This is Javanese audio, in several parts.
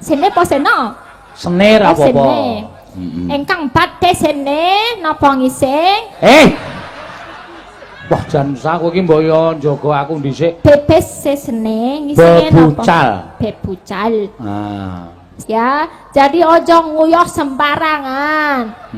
Sene apa seno? Sene ra apa-apa. Engkang badhe sene napa ngising? Wah jan aku iki mbok yo njaga aku dhisik. Bebes sesene ngisinge napa? Bebucal. Ah. Ya, jadi ojo nguyuh sembarangan.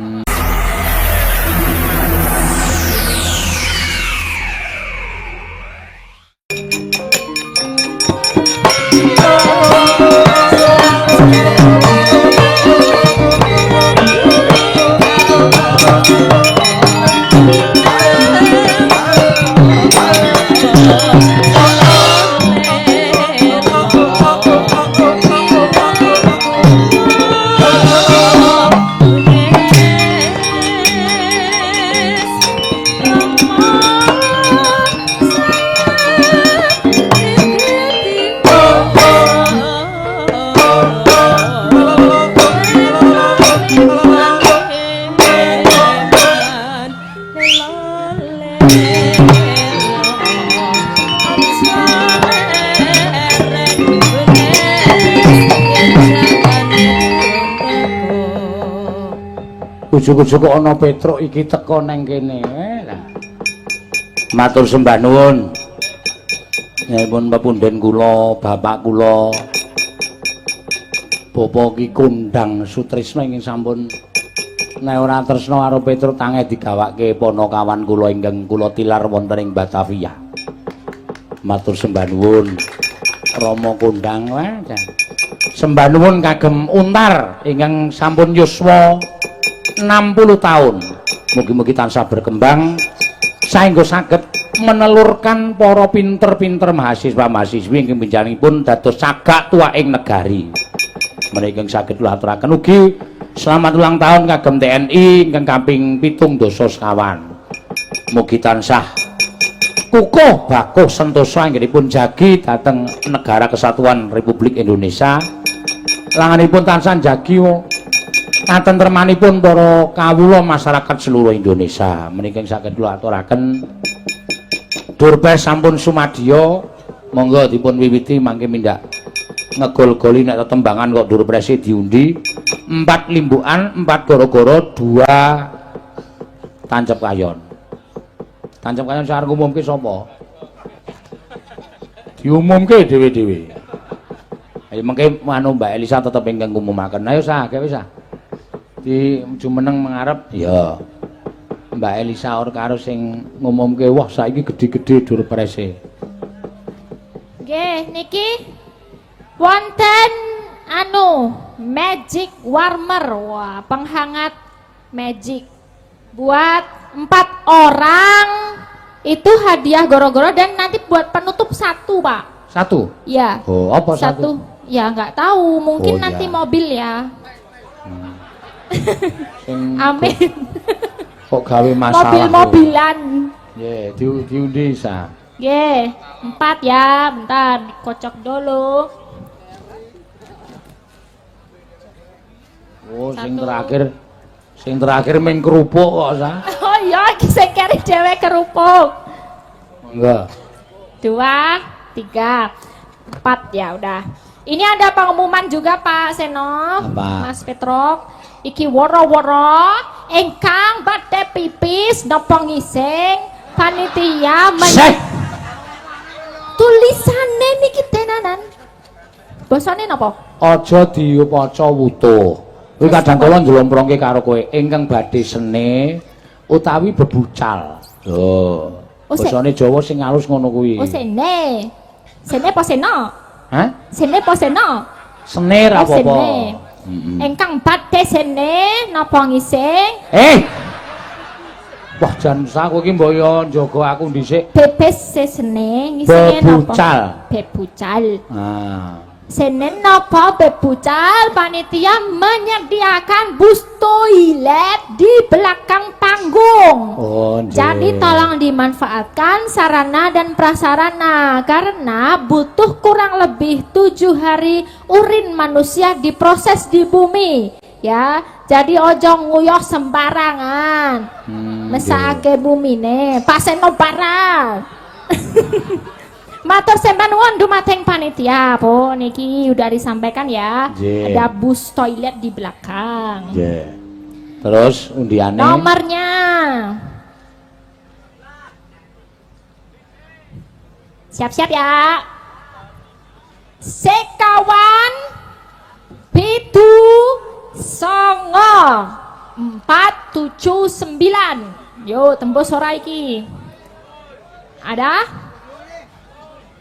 Ujug-ujug kok ana Petruk iki teko nang kene. Matur sembah nuwun. Nyuwun pepunden kula, bapak kula. Bapak Ki Kondang Sutrisno ingkang sampun nek ora tresna karo Petruk tange digawake ponokawan kula ingkang kula tilar wonten ing Batavia. Matur sembah nuwun. Rama Kondang wae. Sembah nuwun kagem Untar ingkang sampun yuswa 60 tahun. Mugi-mugi tansah berkembang saengga saged menelurkan para pinter-pinter mahasiswa-mahasiswi ingkang panjenenganipun dados cagak tuaking negari. Menika saged kula aturaken ugi selamat ulang tahun kagem TNI ingkang kaping 7 sekawan. Mugi tansah kukuh bakuh sentosa anggenipun jagi dhateng negara kesatuan Republik Indonesia. Langanipun tansah jagi katentremanipun para kawula masyarakat seluruh Indonesia. Menika saged kula aturaken Durbes sampun sumadya, monggo dipun wiwiti mangke mindak ngegol-goli nek tembangan kok Durbes diundi 4 limbukan, 4 goro-goro, 2 tancep kayon. Tancep kayon sing arep ngumumke sapa? Diumumke dhewe-dhewe. Ayo mengke anu Mbak Elisa tetep ingkang ngumumaken. Ayo sah, gawe sah. Di jumeneng mengarep ya Mbak Elisa or karo sing ngumumke wah saiki gede-gede Durprese. Nggih niki wonten anu magic warmer. Wah, penghangat magic buat 4 orang itu hadiah goro-goro dan nanti buat penutup 1 Pak. 1? Iya. Oh, apa 1? Ya nggak tahu, mungkin nanti ya. mobil ya. Amin. Kok gawe masalah? Mobil-mobilan. Nggih, diundi sa. Nggih, 4 ya, bentar kocok dulu. Oh, sing terakhir ming kerupuk kok sa. Oh iya, sing keri dhewe kerupuk. Enggak. 2, 3, 4 ya udah. Ini ada pengumuman juga Pak Seno, apa? Mas Petruk. Iki woro-woro engkang badhe pipis napa ngising panitia tulisane niki tenanan. Basane napa? Aja diwaca wutuh. Kuwi kadang kala njlomprongke karo kowe ingkang badhe sene utawi bebucal. Lho. Basane Jawa sing alus ngono kuwi. Oh sene. Sene apa seno? Hah? Sene apa seno? Sene ra apa-apa. Engkang badhe sene napa ngising? Wah jan aku iki mbok yo njaga aku dhisik. Bebes sesene ngisinge napa? Bebucal. Ah. Senen napa bebucal panitia menyediakan bus toilet di belakang panggung. Oh, jadi tolong dimanfaatkan sarana dan prasarana karena butuh kurang lebih 7 hari urin manusia diproses di bumi. Ya, jadi ojo nguyuh sembarangan. Mesake bumine, paseno barang. Matur sembah nuwun dumateng panitia, Bu. Niki udah disampaikan ya. Yeah. Ada bus toilet di belakang. Yeah. Terus undiannya? Nomornya. Siap-siap ya. Sekawan pitu songo 479. Yo tembus ora iki. Ada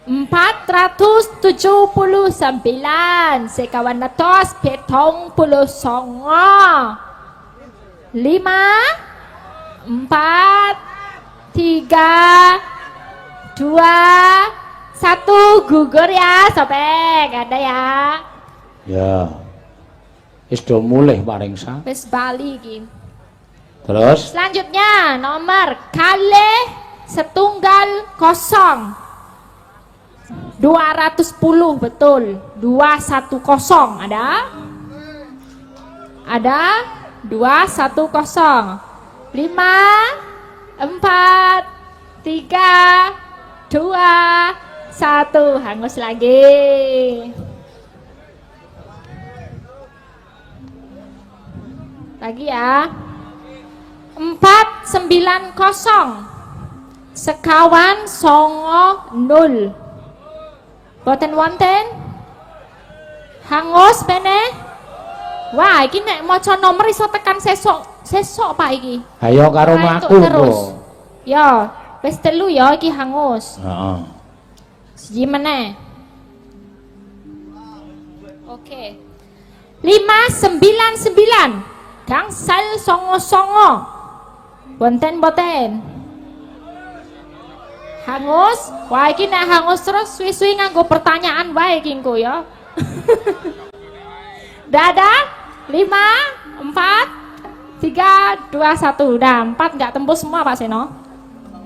479 sekawan netos petong puluh songo 5 4 3 2 1 gugur ya sobek ada ya. Ya. Wis do mulih paring sa. Wis bali iki. Terus Selanjutnya nomor kalih setunggal kosong 210 betul 210 ada 210 5 4 3 2 1 hangus lagi ya 490 sekawan songo 0 boten wonten hangus bene wah iki nek maca nomor iso tekan sesok Pak iki ayo karo mlaku terus ya wis telu ya iki hangus heeh siji meneh oke 599 gangsal songo boten hangus wah iki nek hangus terus suwi-suwi nganggo pertanyaan wae iki engko ya dadah 5 4 3 2 1 udah 4 enggak tembus semua Pak Seno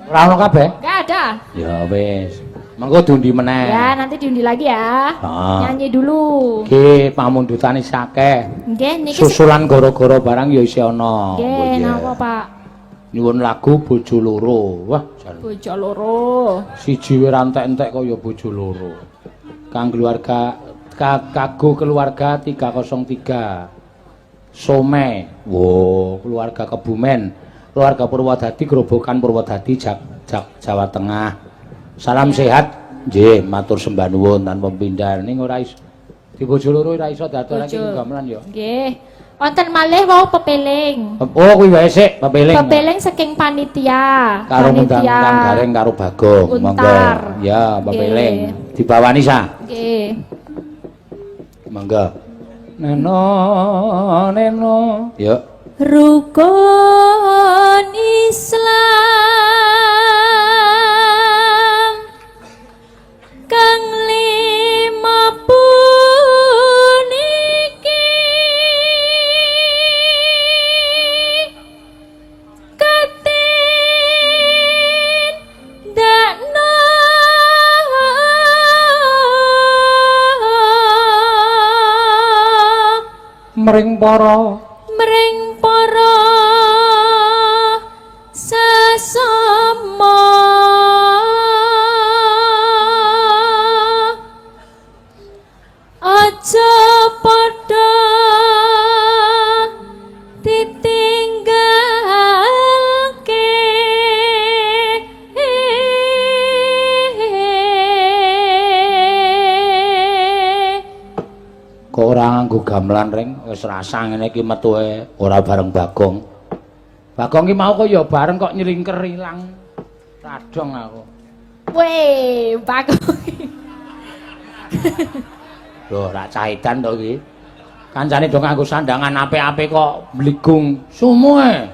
ora ono kabeh enggak ada ya wis mengko diundi meneh ya nanti diundi lagi ya nyanyi dulu nggih pamundhutane sakeh nggih niki susulan gara-gara barang ya isih ana nggih napa Pak nyuwun lagu bojo loro wah jan bojo loro siji we rantek-entek kaya bojo loro kang keluarga kago keluarga 303 Some wo keluarga Kebumen keluarga Purwodadi Grobogan Purwodadi Jawa Tengah salam sehat nggih matur sembah nuwun tanpa pindhan ning ora iso di bojo loro ora iso daturake gamelan ya nggih wonten malih wau pepeling. Oh kuwi wae sik pepeling. Pepeling saking panitia. Karo ngundang Kang Gareng karo Bagong. Monggo. Ya, pepeling. Dibawani sa. Nggih. Monggo. Neno. Yuk. Rukun Islam kang lima puniki katindak mring para sesama aja padha ditinggalke kok ora nganggo gamelan ring wis rasa ngene iki metuhe ora bareng Bagong. Bagong ki mau kok ya bareng kok nyelingker ilang. Radong aku. Weh, Bagong. Lho, rak cahidan to iki. Kancane do nganggo sandangan apik-apik kok bligung sumuhe.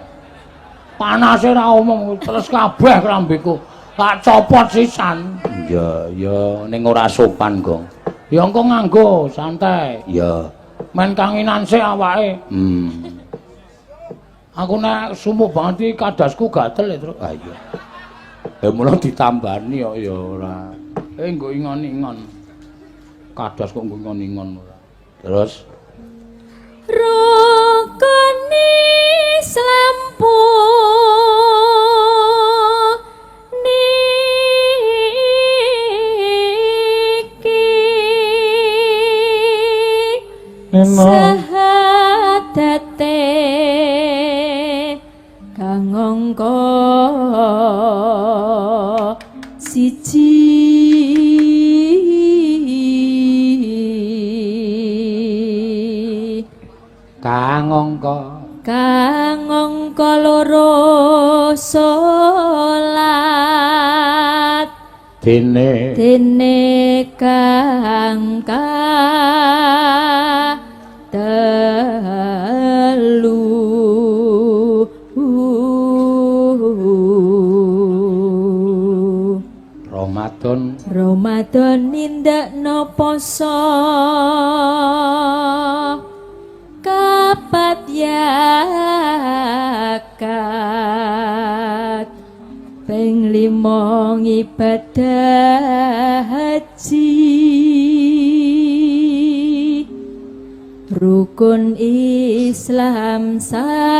Panase ra omong terus kabeh klambiku. Tak copot sisan. Iya, ya ning ora sopan, Gong. Ya engko nganggo santai. Ya. Men kanginan sik awake. Aku nek sumuh banget iki kadasku gatel ya, Truk. Ah iya. Ya mula ditambani kok ya ora. Nggo ingon-ingon. Kadas kok nggo ingon-ingon ora. Terus rukun Islam sahadate kang angka siji kang angka loro salat dene kang telu Ramadan nindakno poso kapat yakat ping 5 ibadah haji rukun Islam sampurna.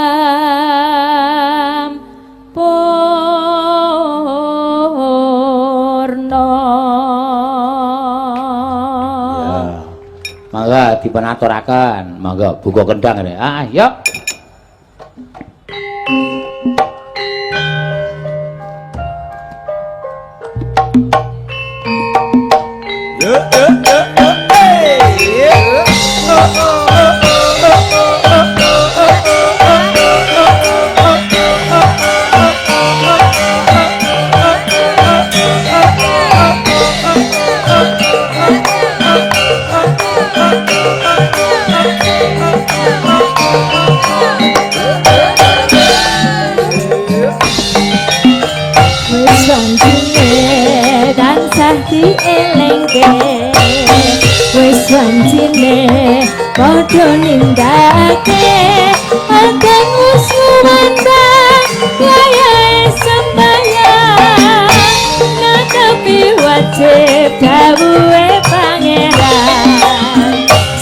Ya, mangga dipunaturaken, mangga buka kendang rek. Yuk. Wis wancine padha nindakake ageng usumandang wayahe sembahyang ngadepi wajib dawuhe pangeran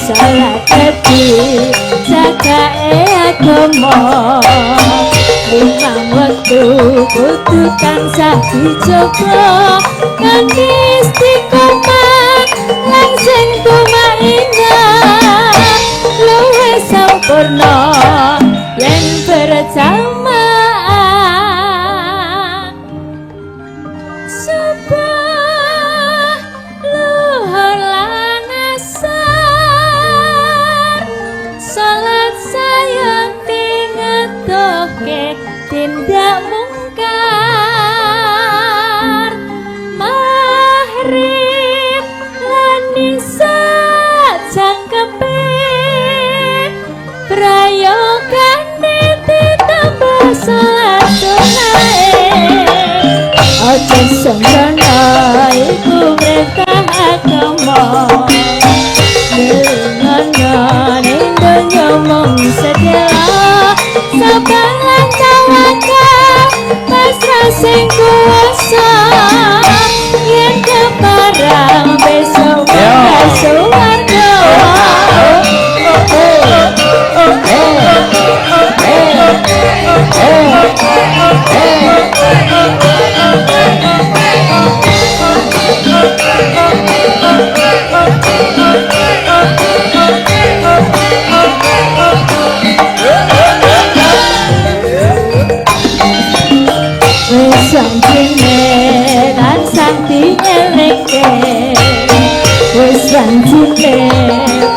salat dadi jagake agama limang wektu kudu tansah dijaga kanthi istiqomah lan sing tumainah luwih sampurna yen berjamaah sabah luhur lan asar salat sayang tingedohke tindak mungkar maghrib lan isa jangkepe prayogane ditambah salat sunahe aja sembrono iku perintah agama ngelingana ning donya mung sedela sabalan tawakal pasrah sing kuasa yen keparang besok suwarga Wancine tansah dielingke wis wancine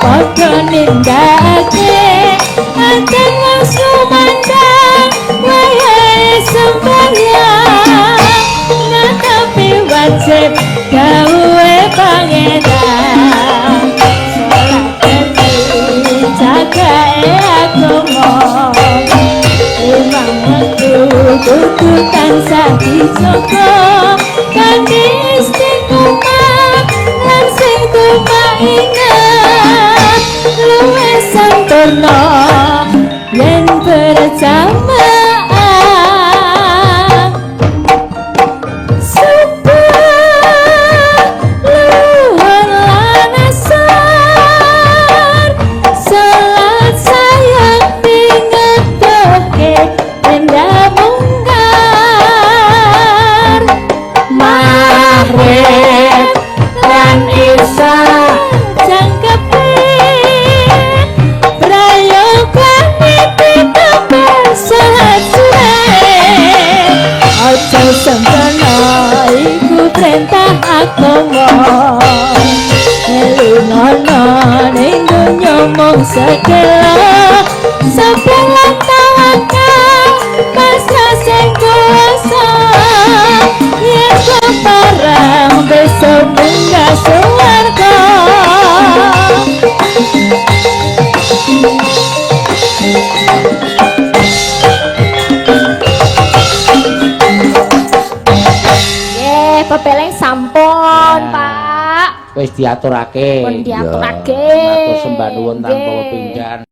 padha nindakake ageng sumandang wayahe sembahyang ngadepi wajib dawuhe pangeran salat dadi jagake agama limang wektu kudu tansah dijaga kanthi istiqomah lan sing tumainah luwih sampurna yen berjamaah sabah luhur lan asar salat sayang tingedohke tindak mungkar maghrib lan isa jangkepe sekilo sebelah tawakal masa sing kuasa yen barang besok munggah swarga. Pepeleng sampun, Pak. Wis diaturake. Pun diaturake. Matur sembah nuwun tanpa pepinggan.